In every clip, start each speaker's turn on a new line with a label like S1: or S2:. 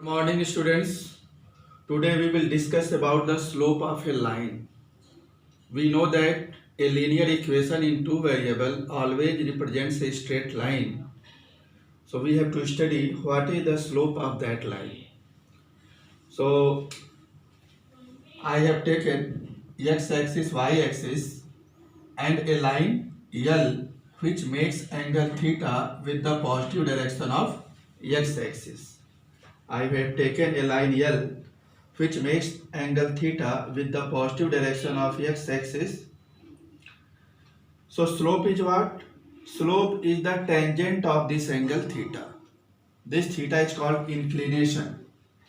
S1: Morning students. Today we will discuss about the slope of a line. We know that a linear equation in two variables always represents a straight line. So we have to study what is the slope of that line. So I have taken x-axis, y-axis and a line L which makes angle theta with the positive direction of x-axis. I have taken a line L which makes angle theta with the positive direction of x-axis. So slope is what? Slope is the tangent of this angle theta. This theta is called inclination.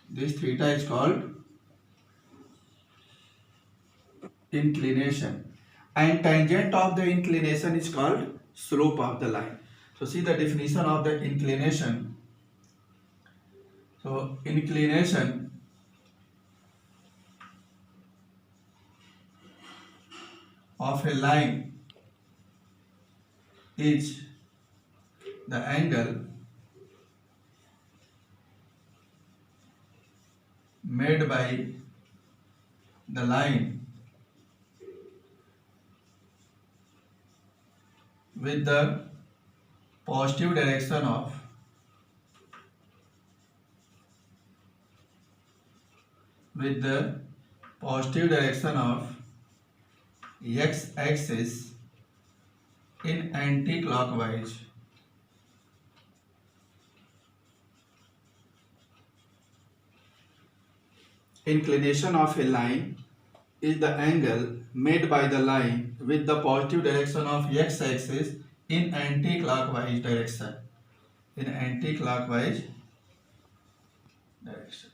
S1: This theta is called inclination. And tangent of the inclination is called slope of the line. So see the definition of the inclination. So inclination of a line is the angle made by the line with the positive direction of x-axis in anti-clockwise. Inclination of a line is the angle made by the line with the positive direction of x-axis in anti-clockwise direction.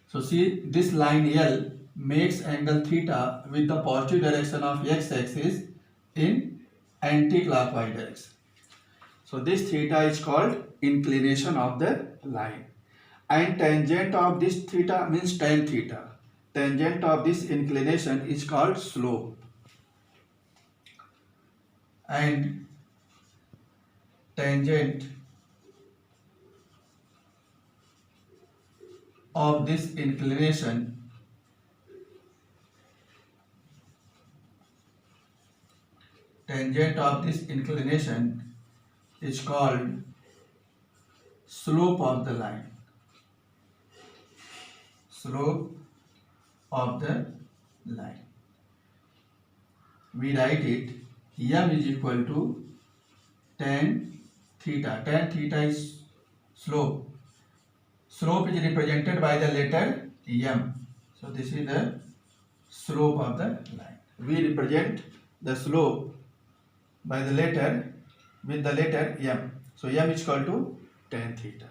S1: So see, this line L makes angle theta with the positive direction of x-axis in anti-clockwise direction. So this theta is called inclination of the line. And tangent of this theta means tan theta. Tangent of this inclination is called slope. And tangent of this inclination is called slope of the line. Slope of the line. We write it m is equal to tan theta. Tan theta is slope. Slope is represented by the letter m. So this is the slope of the line. We represent the slope by the letter with the letter m. So m is equal to tan theta.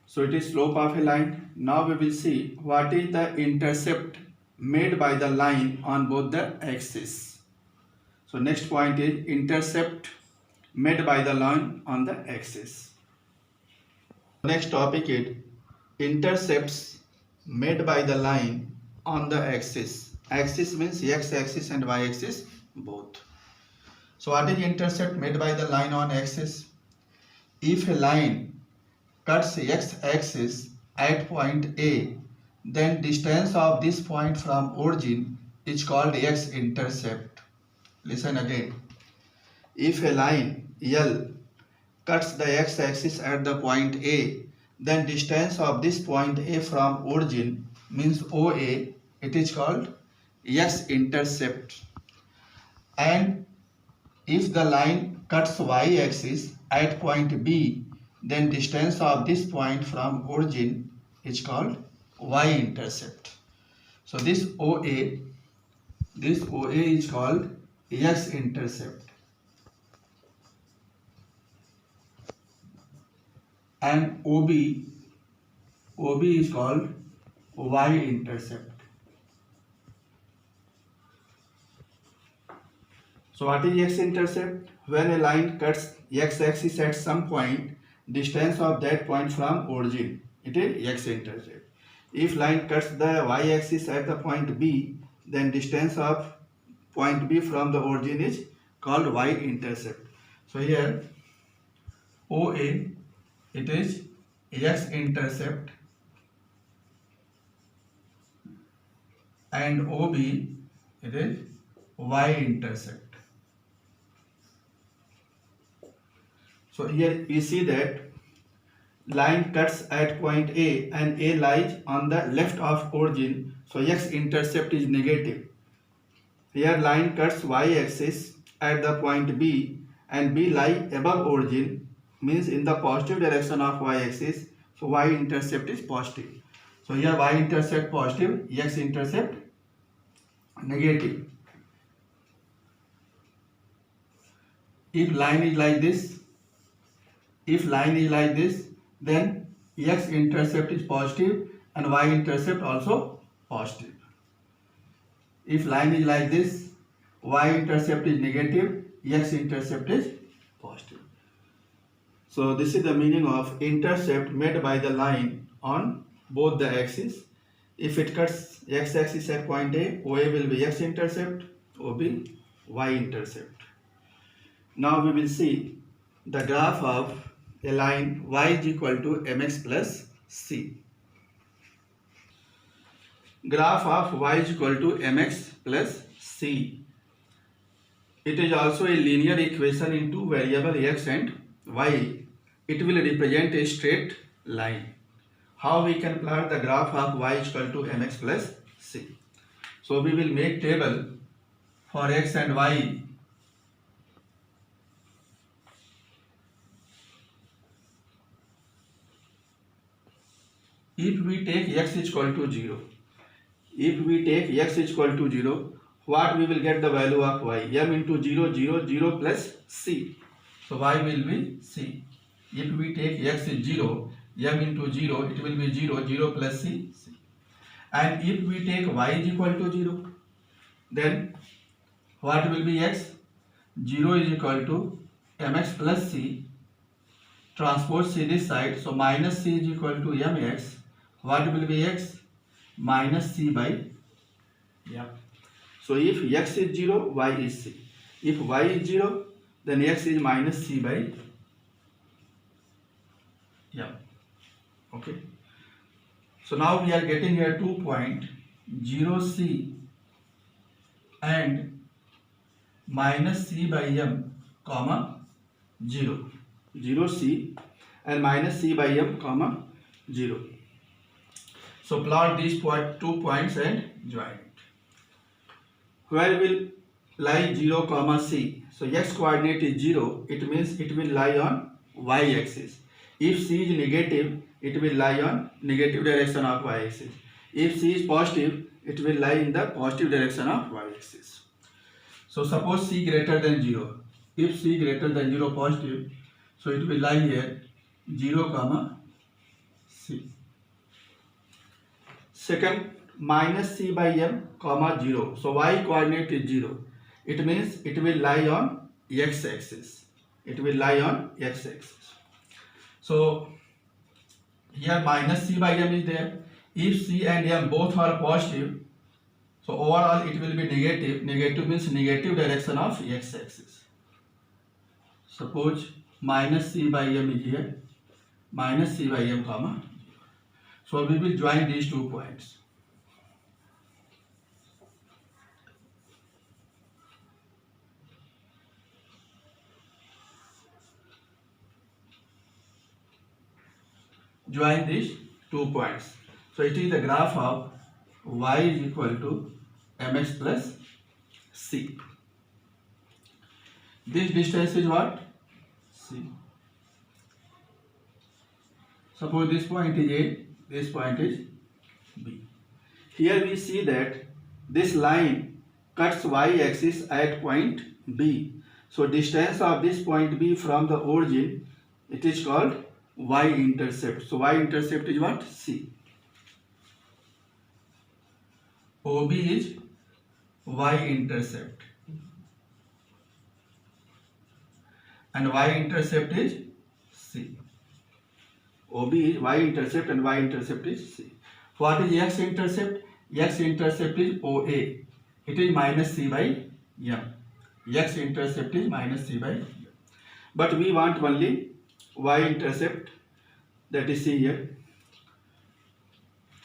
S1: So it is slope of a line. Now we will see what is the intercept made by the line on both the axes. So next point is intercept made by the line on the axis. Next topic is intercepts made by the line on the axis. Axis means x-axis and y-axis both. So what is intercept made by the line on axis? If a line cuts x-axis at point A, then distance of this point from origin is called x-intercept. Listen again. If a line L cuts the x-axis at the point A, then distance of this point A from origin means OA, it is called x-intercept. And if the line cuts y-axis at point B, then distance of this point from origin is called y-intercept. So this OA is called x-intercept. And OB is called y-intercept. So what is x-intercept? When a line cuts x-axis at some point, distance of that point from origin, it is x-intercept. If line cuts the y-axis at the point B, then distance of point B from the origin is called y-intercept. So here OA, it is x intercept and OB it is y intercept. So here we see that line cuts at point A and A lies on the left of origin, so x intercept is negative. Here line cuts y axis at the point B and B lie above origin, means in the positive direction of y axis, so y intercept is positive. So here y intercept positive, x intercept negative. If line is like this, then x intercept is positive and y intercept also positive. If line is like this, y intercept is negative, x intercept is positive. So this is the meaning of intercept made by the line on both the axes. If it cuts x axis at point A, OA will be x intercept, OB y intercept. Now we will see the graph of a line y is equal to mx plus c. Graph of y is equal to mx plus c. It is also a linear equation in two variable x and y. It will represent a straight line. How we can plot the graph of y is equal to mx plus c? So we will make table for x and y. If we take x is equal to 0, what we will get the value of y? M into 0, 0, 0 plus c. So y will be c. If we take x is 0, m into 0, it will be 0, 0 plus c, c. And if we take y is equal to 0, then what will be x? 0 is equal to mx plus c. Transpose c this side, so minus c is equal to mx. What will be x? Minus c by m. So if x is 0, y is c. If y is 0, then x is minus c by m. Okay. So now we are getting here 2 point 0c and minus c by m comma 0. 0c and minus c by m comma 0. So plot these 2 points and join it. Where will lie 0 comma c? So x coordinate is 0, it means it will lie on y axis. If c is negative, it will lie on negative direction of y axis. If c is positive, it will lie in the positive direction of y axis. So suppose c greater than 0. If c greater than 0 positive, so it will lie here 0 comma c. Second, minus c by m comma 0. So y coordinate is 0. It means it will lie on x axis. It will lie on x axis. So here minus c by m is there. If c and m both are positive, so overall it will be negative. Negative means negative direction of x axis. Suppose minus c by m is here. Minus c by m comma 0. So we will join these 2 points. Join these 2 points. So it is the graph of y is equal to mx plus c. This distance is what? C. Suppose this point is A, this point is B. Here we see that this line cuts y-axis at point B. So distance of this point B from the origin, it is called y-intercept. So y-intercept is what? C. OB is y-intercept. And y-intercept is C. OB is y-intercept and y-intercept is C. What is x-intercept? X-intercept is OA. It is minus C by M. X-intercept is minus C by M. But we want only y-intercept. that is C here.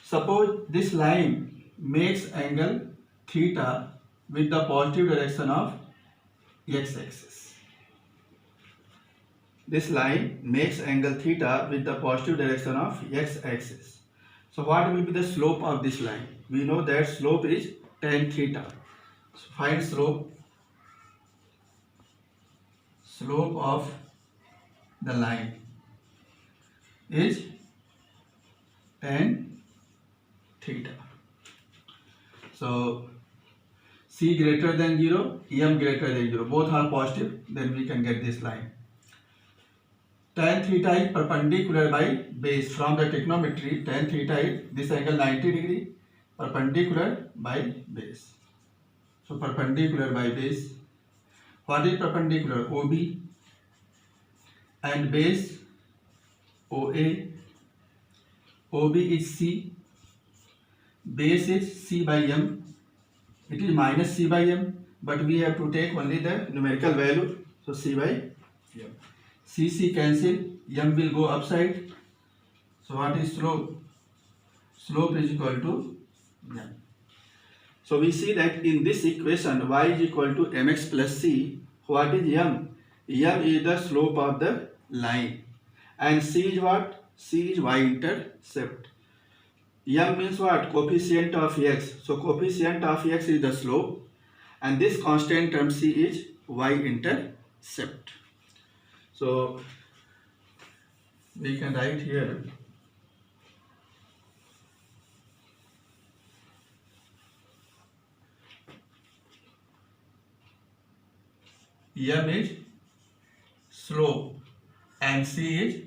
S1: Suppose this line makes angle theta with the positive direction of x-axis. This line makes angle theta with the positive direction of x-axis. So what will be the slope of this line? We know that slope is tan theta. So find slope of the line is tan theta. So C greater than 0, M greater than 0, both are positive, then we can get this line. Tan theta is perpendicular by base. From the trigonometry, tan theta is this angle 90 degree, perpendicular by base. So perpendicular by base. What is perpendicular? OB and base OA. OB is C, base is C by M. It is minus C by M, but we have to take only the numerical value. So C by M. C cancel, M will go upside. So what is slope? Slope is equal to M. So we see that in this equation y is equal to mx plus c. What is M? M is the slope of the line. And c is what? C is y-intercept. M means what? Coefficient of x. So coefficient of x is the slope. And this constant term c is y-intercept. So we can write here M is slope and C is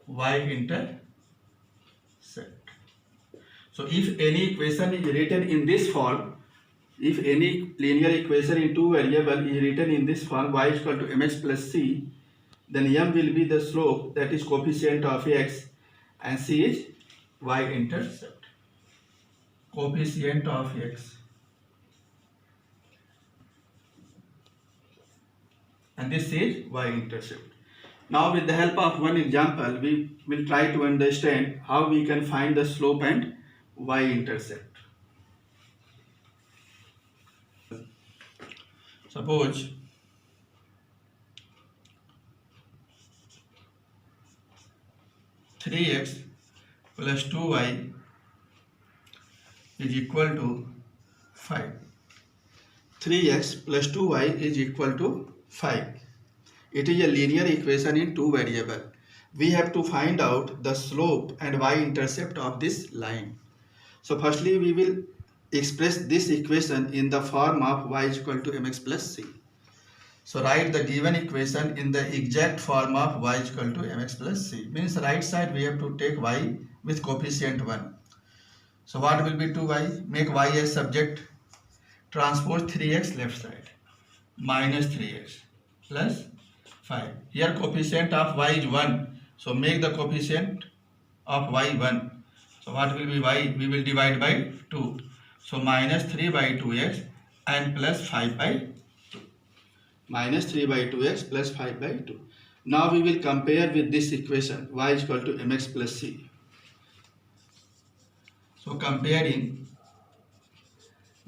S1: y-intercept. So if any equation is written in this form, if any linear equation in two variables is written in this form, y is equal to mx plus c, then M will be the slope, that is coefficient of x, and C is y-intercept. Coefficient of x. And this is y-intercept. Now with the help of one example, we will try to understand how we can find the slope and y-intercept. Suppose three x plus 2y is equal to 5. 3x plus 2y is equal to 5. It is a linear equation in two variables. We have to find out the slope and y-intercept of this line. So firstly we will express this equation in the form of y is equal to mx plus c. So write the given equation in the exact form of y is equal to mx plus c. Means right side we have to take y with coefficient 1. So what will be 2y? Make y as subject. Transpose 3x left side. Minus 3x plus 5. Here coefficient of y is 1. So make the coefficient of y 1. So what will be y? We will divide by 2. So minus 3 by 2x and plus 5 by 2. Minus 3 by 2x plus 5 by 2. Now we will compare with this equation y is equal to mx plus c. So comparing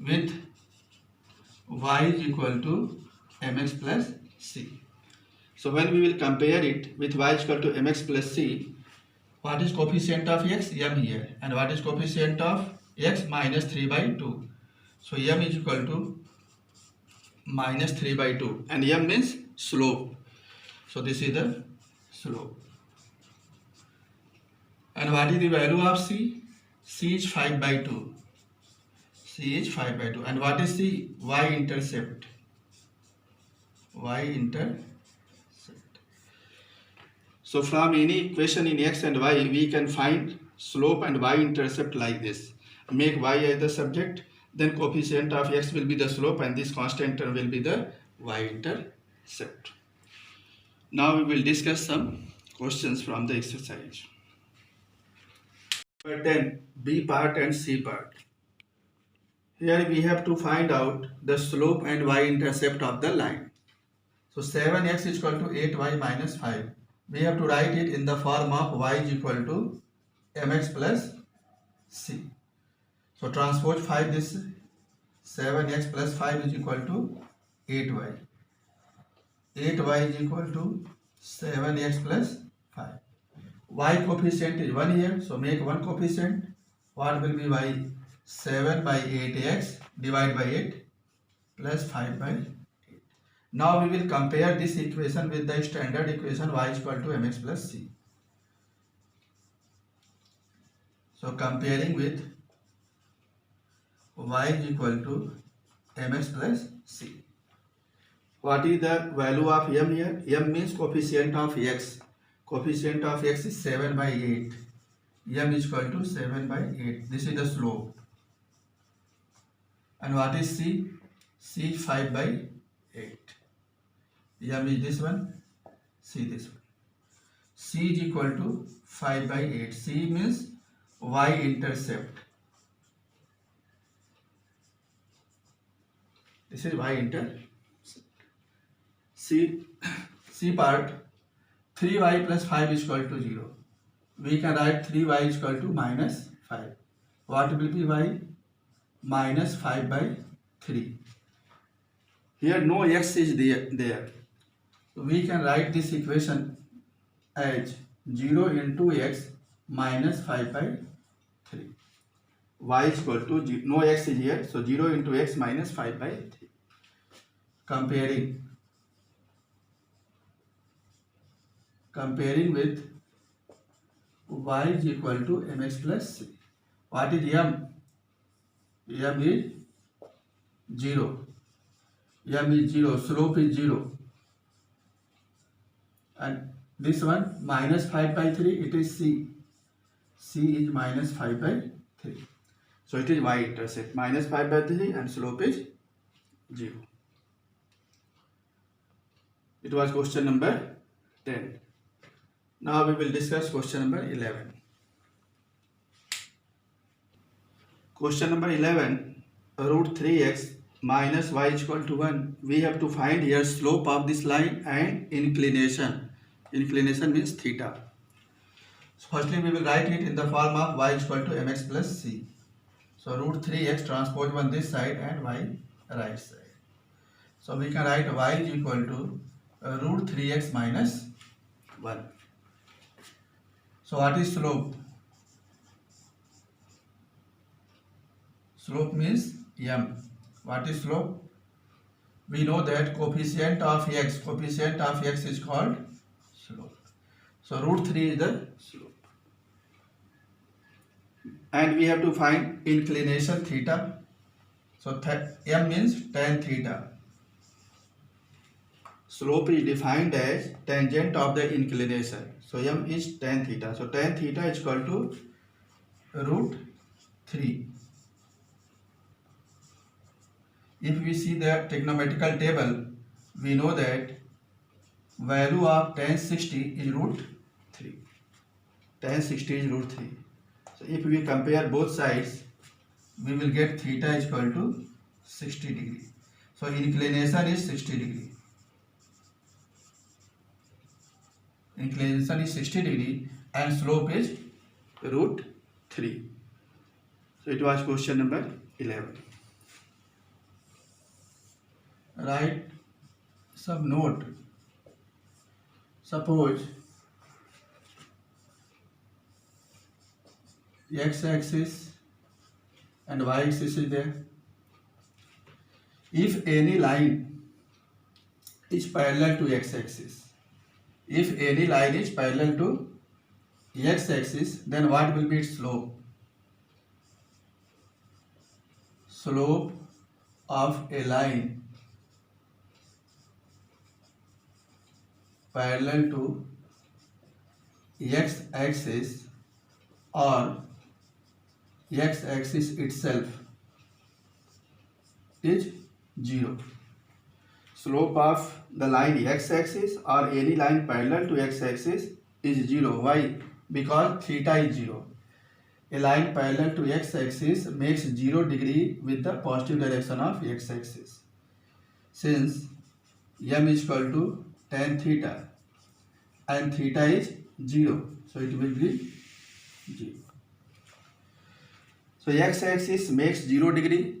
S1: with y is equal to mx plus c. So when we will compare it with y is equal to mx plus c, what is coefficient of x? M here. And what is coefficient of x? Minus 3 by 2. So m is equal to minus 3 by 2. And m means slope. So this is the slope. And what is the value of c? C is 5 by 2. C is 5 by 2. And what is the y-intercept? Y-intercept. So from any equation in x and y, we can find slope and y-intercept like this. Make y as the subject, then coefficient of x will be the slope and this constant term will be the y-intercept. Now we will discuss some questions from the exercise. Number 10, B part and C part. Here we have to find out the slope and y-intercept of the line. So 7x is equal to 8y minus 5. we have to write it in the form of y is equal to mx plus c. So transpose 5 this, 7x plus 5 is equal to 8y. 8y is equal to 7x plus 5. Y coefficient is 1 here, so make 1 coefficient. What will be y? 7 by 8x divided by 8 plus 5 by 8. Now we will compare this equation with the standard equation y is equal to mx plus c. So comparing with y is equal to mx plus c. What is the value of m here? M means coefficient of x. Coefficient of x is 7 by 8. M is equal to 7 by 8. This is the slope. And what is c? C is 5 by 8. M is this one, c this one. C is equal to 5 by 8. C means y intercept. This is y intercept. C part, 3y plus 5 is equal to 0. We can write 3y is equal to minus 5. What will be y? Minus 5 by 3. Here no x is there. So we can write this equation as 0 into x minus 5 by 3. Y is equal to, no x is here, so 0 into x minus 5 by 3. Comparing with y is equal to mx plus c. What is m? M is 0. M is 0. Slope is 0. And this one minus 5 by 3, it is c. C is minus 5 by 3. So it is y intercept. Minus 5 by 3 and slope is 0. It was question number 10. Now we will discuss question number 11. Question number 11, root 3x minus y is equal to 1. We have to find here slope of this line and inclination. Inclination means theta. So firstly we will write it in the form of y is equal to mx plus c. So root 3x transpose 1 this side and y right side. So we can write y is equal to root 3x minus 1. So what is slope? Slope means m. What is slope? We know that coefficient of x is called slope. So root 3 is the slope. And we have to find inclination theta. So m means tan theta. Slope is defined as tangent of the inclination. So m is tan theta. So tan theta is equal to root 3. If we see the trigonometrical table, we know that value of tan 60 is root 3. Tan 60 is root 3. So if we compare both sides, we will get theta is equal to 60 degree. So inclination is 60 degree. Inclination is 60 degree and slope is root 3. So it was question number 11. Write some note. Suppose x-axis and y-axis is there. If any line is parallel to x-axis, if any line is parallel to x-axis, then what will be its slope? Slope of a line parallel to x-axis or x-axis itself is 0. Slope of the line x-axis or any line parallel to x-axis is 0. Why? Because theta is 0. A line parallel to x-axis makes 0 degree with the positive direction of x-axis. Since m is equal to tan theta and theta is 0. So it will be 0. So x-axis makes 0 degree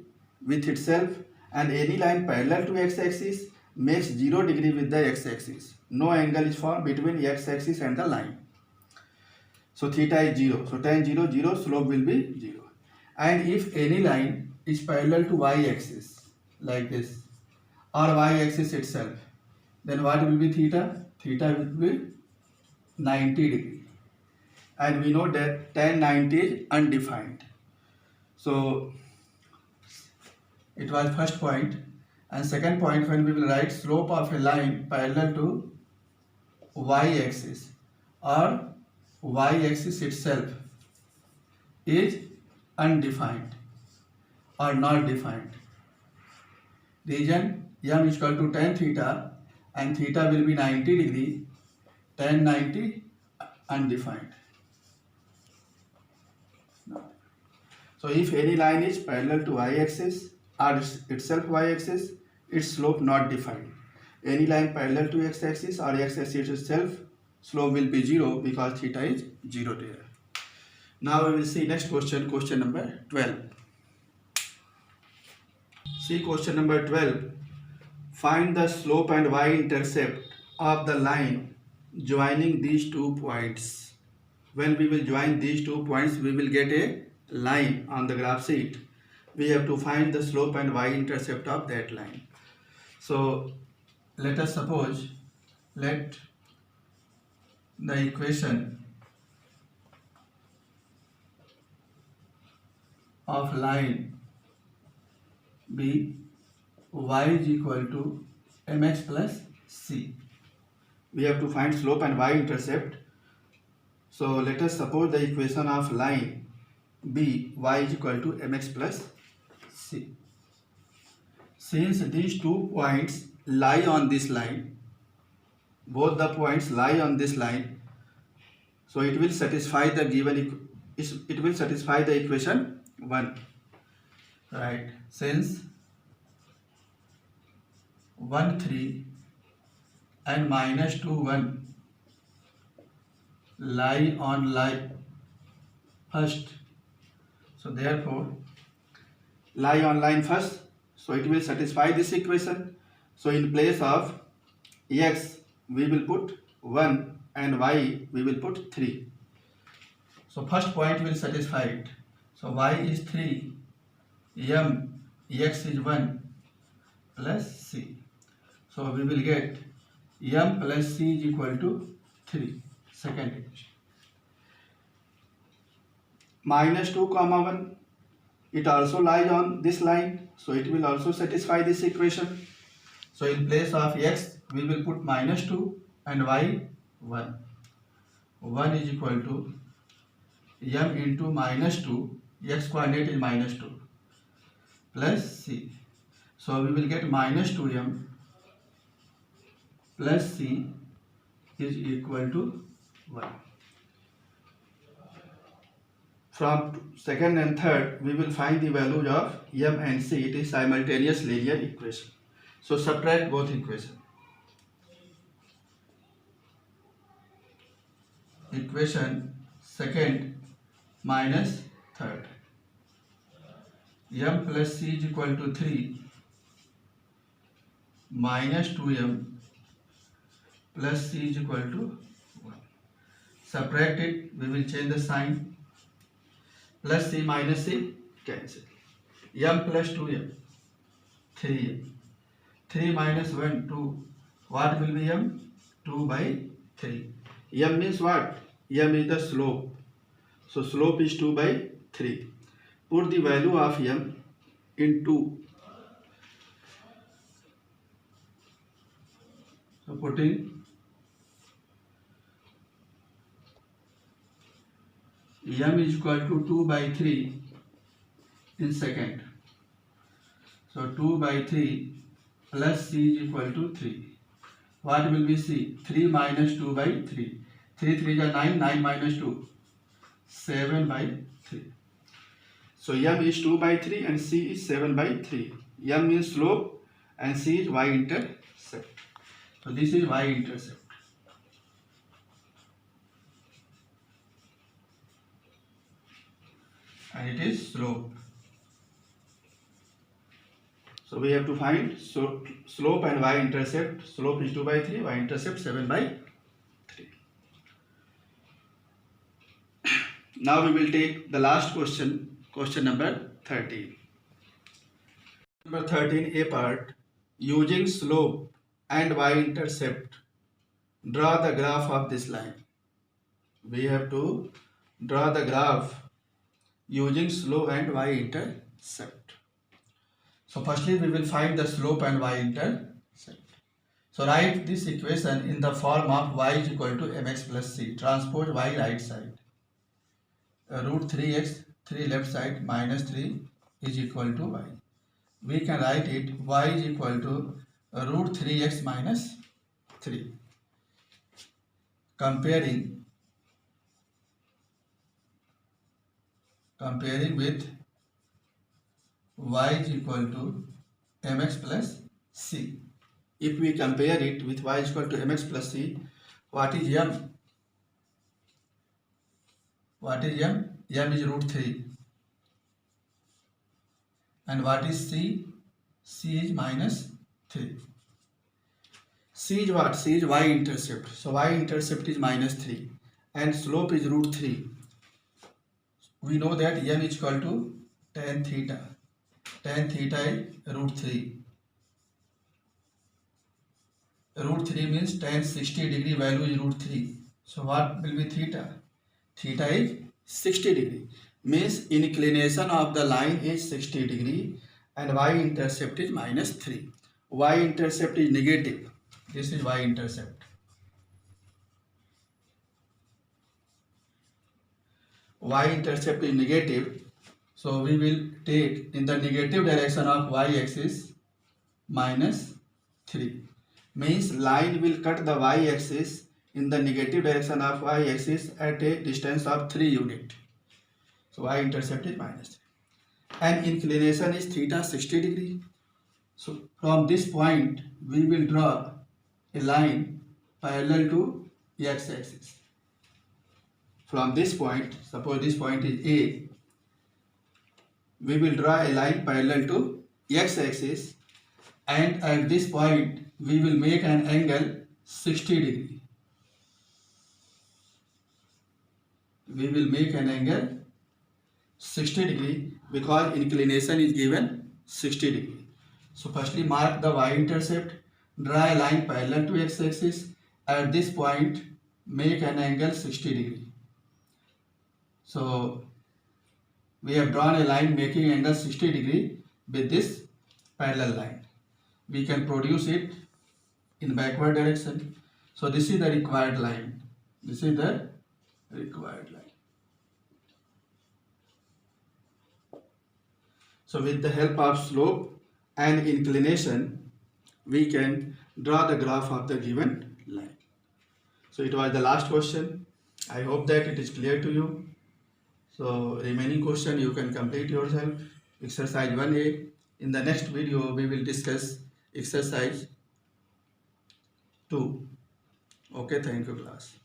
S1: with itself, and any line parallel to x-axis makes 0 degree with the x-axis. No angle is formed between x-axis and the line. So theta is 0. So tan 0, 0, slope will be 0. And if any line is parallel to y-axis like this, or y-axis itself, then what will be theta? Theta will be 90 degree. And we know that tan 90 is undefined. So it was first point. And second point, when we will write slope of a line parallel to y-axis or y-axis itself is undefined or not defined. Region m is equal to tan theta, and theta will be 90 degree, tan 90 undefined. So if any line is parallel to y-axis or itself y-axis, its slope not defined. Any line parallel to x-axis or x-axis itself, slope will be 0 because theta is 0 there. Now we will see next question, question number 12. See question number 12. Find the slope and y-intercept of the line joining these 2 points. When we will join these 2 points, we will get a line on the graph sheet. We have to find the slope and y-intercept of that line. So let us suppose, let the equation of line be y is equal to mx plus c. We have to find slope and y-intercept. So let us suppose the equation of line be y is equal to mx plus c. Since these 2 points lie on this line, both the points lie on this line, so it will satisfy the given, it will satisfy the equation 1, right? Since 1 3 and minus 2 1 lie on line first, so therefore lie on line first, so it will satisfy this equation. So in place of x we will put 1 and y we will put 3. So first point will satisfy it. So y is 3, m, x is 1 plus c. So we will get m plus c is equal to 3. Second equation. Minus 2 comma 1, it also lies on this line, so it will also satisfy this equation. So in place of x we will put minus 2 and y 1. 1 is equal to m into minus 2, x coordinate is minus 2, plus c. So we will get minus 2m plus c is equal to 1. From second and third, we will find the values of m and c. It is simultaneous linear equation. So subtract both equations. Equation second minus third. M plus c is equal to 3 minus 2m plus c is equal to 1. Subtract it, we will change the sign. Plus c minus c cancel. M plus 2m, 3m. 3 minus 1, 2. What will be m? 2 by 3. M means what? M is the slope. So slope is 2 by 3. Put the value of m in 2. So putting m is equal to 2 by 3 in second. So 2 by 3 plus c is equal to 3. What will be c? 3 minus 2 by 3. 3 3 is 9, 9 minus 2, 7 by 3. So m is 2 by 3 and c is 7 by 3. M means slope and c is y-intercept. So this is y-intercept. and it is slope. So we have to find slope and y-intercept. Slope is 2 by 3, y-intercept 7 by 3. Now we will take the last question, question number 13. Number 13, A part. Using slope and y-intercept, draw the graph of this line. We have to draw the graph using slope and y-intercept. So firstly we will find the slope and y-intercept. So write this equation in the form of y is equal to mx plus c. Transpose y right side. Root 3x, 3 left side, minus 3 is equal to y. We can write it y is equal to root 3x minus 3. Comparing with y is equal to mx plus c. If we compare it with y is equal to mx plus c, what is m? What is m? M is root 3. And what is c? C is minus 3. C is what? C is y-intercept. So y-intercept is minus 3. And slope is root 3. We know that m is equal to tan theta. Tan theta is root 3. Root 3 means tan 60 degree value is root 3. So what will be theta? Theta is 60 degree. Means inclination of the line is 60 degree and y-intercept is minus 3. Y-intercept is negative. This is y-intercept. Y-intercept is negative. So we will take in the negative direction of y-axis minus 3. Means line will cut the y-axis in the negative direction of y-axis at a distance of 3 unit. So y-intercept is minus 3. And inclination is theta 60 degree. So from this point we will draw a line parallel to x-axis. From this point, suppose this point is A, we will draw a line parallel to x-axis, and at this point we will make an angle 60 degree. We will make an angle 60 degree because inclination is given 60 degree. So firstly mark the y-intercept, draw a line parallel to x-axis, at this point make an angle 60 degree. So we have drawn a line making angle 60 degree with this parallel line. We can produce it in backward direction. So this is the required line. This is the required line. So with the help of slope and inclination, we can draw the graph of the given line. So it was the last question. I hope that it is clear to you. So remaining question you can complete yourself. Exercise 1A. In the next video we will discuss exercise 2. Okay, thank you class.